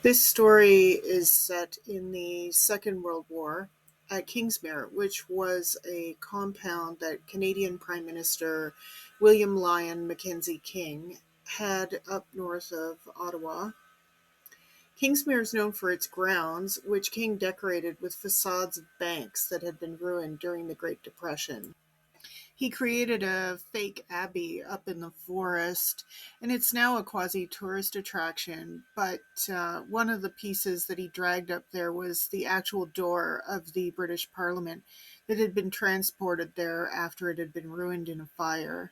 This story is set in the Second World War at Kingsmere, which was a compound that Canadian Prime Minister William Lyon Mackenzie King had up north of Ottawa. Kingsmere is known for its grounds, which King decorated with facades of banks that had been ruined during the Great Depression. He created a fake abbey up in the forest, and it's now a quasi tourist attraction. But one of the pieces that he dragged up there was the actual door of the British Parliament that had been transported there after it had been ruined in a fire.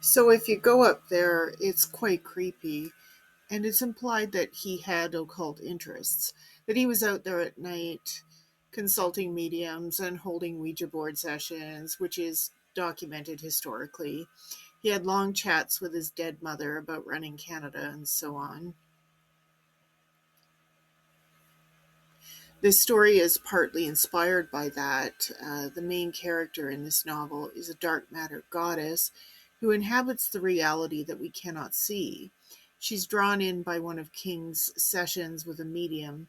So if you go up there, it's quite creepy. And it's implied that he had occult interests, that he was out there at night consulting mediums and holding Ouija board sessions, which is documented historically. He had long chats with his dead mother about running Canada and so on. This story is partly inspired by that. The main character in this novel is a dark matter goddess who inhabits the reality that we cannot see. She's drawn in by one of King's sessions with a medium,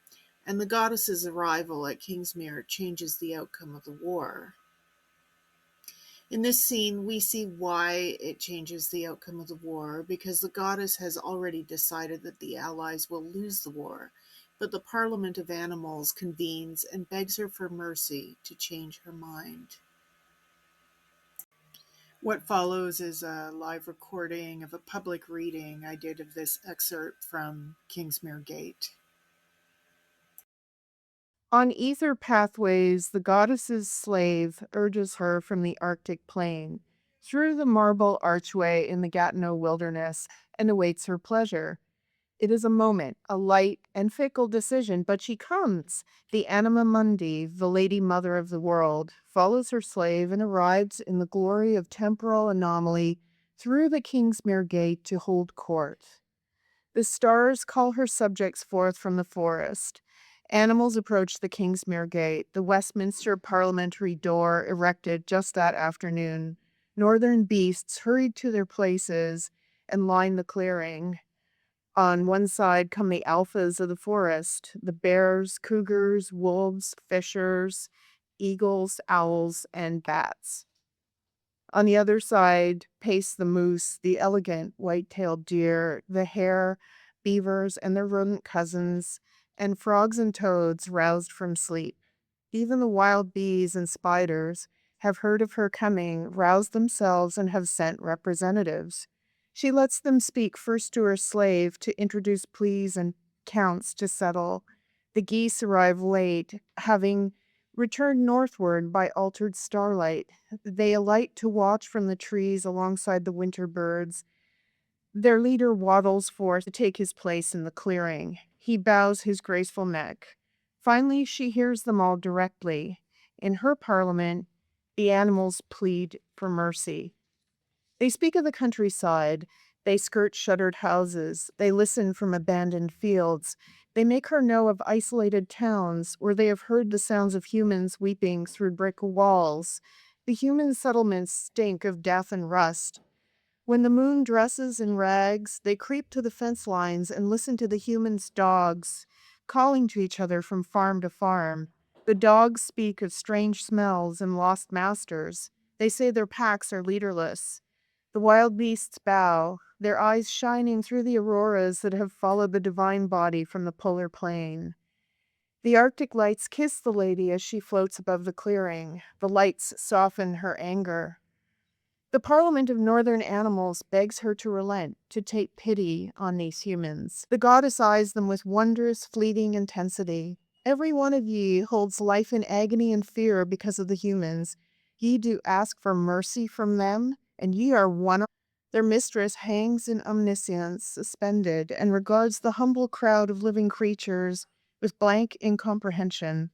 and the goddess's arrival at Kingsmere changes the outcome of the war. In this scene, we see why it changes the outcome of the war, because the goddess has already decided that the Allies will lose the war, but the Parliament of Animals convenes and begs her for mercy to change her mind. What follows is a live recording of a public reading I did of this excerpt from Kingsmere Gate. On ether pathways, the goddess's slave urges her from the Arctic plain, through the marble archway in the Gatineau wilderness, and awaits her pleasure. It is a moment, a light and fickle decision, but she comes. The anima mundi, the lady mother of the world, follows her slave and arrives in the glory of temporal anomaly through the Kingsmere Gate to hold court. The stars call her subjects forth from the forest. Animals approach the Kingsmere Gate, the Westminster parliamentary door erected just that afternoon. Northern beasts hurried to their places and line the clearing. On one side come the alphas of the forest, the bears, cougars, wolves, fishers, eagles, owls, and bats. On the other side pace the moose, the elegant white-tailed deer, the hare, beavers, and their rodent cousins, and frogs and toads roused from sleep. Even the wild bees and spiders have heard of her coming, roused themselves, and have sent representatives. She lets them speak first to her slave to introduce pleas and counts to settle. The geese arrive late, having returned northward by altered starlight. They alight to watch from the trees alongside the winter birds. Their leader waddles forth to take his place in the clearing. He bows his graceful neck. Finally, she hears them all directly. In her parliament, the animals plead for mercy. They speak of the countryside. They skirt shuttered houses. They listen from abandoned fields. They make her know of isolated towns where they have heard the sounds of humans weeping through brick walls. The human settlements stink of death and rust. When the moon dresses in rags, they creep to the fence lines and listen to the humans' dogs calling to each other from farm to farm. The dogs speak of strange smells and lost masters. They say their packs are leaderless. The wild beasts bow, their eyes shining through the auroras that have followed the divine body from the polar plain. The Arctic lights kiss the lady as she floats above the clearing. The lights soften her anger. The Parliament of Northern Animals begs her to relent, to take pity on these humans. The goddess eyes them with wondrous, fleeting intensity. Every one of ye holds life in agony and fear because of the humans. Ye do ask for mercy from them, and ye are one of their mistress hangs in omniscience, suspended, and regards the humble crowd of living creatures with blank incomprehension.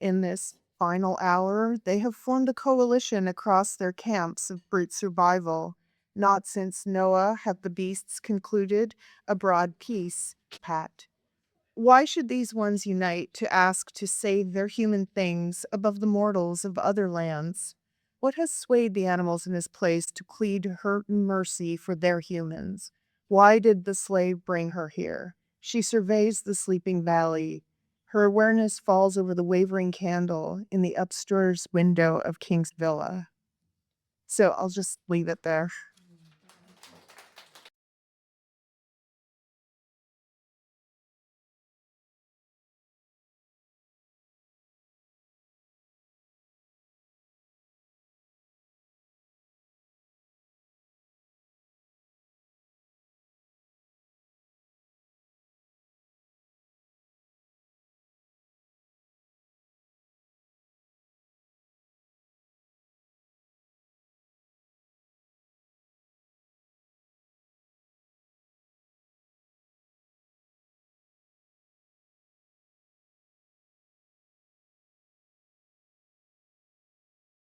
In this final hour, they have formed a coalition across their camps of brute survival. Not since Noah have the beasts concluded a broad peace pact. Why should these ones unite to ask to save their human things above the mortals of other lands? What has swayed the animals in this place to plead her mercy for their humans? Why did the slave bring her here? She surveys the sleeping valley. Her awareness falls over the wavering candle in the upstairs window of King's villa. So I'll just leave it there.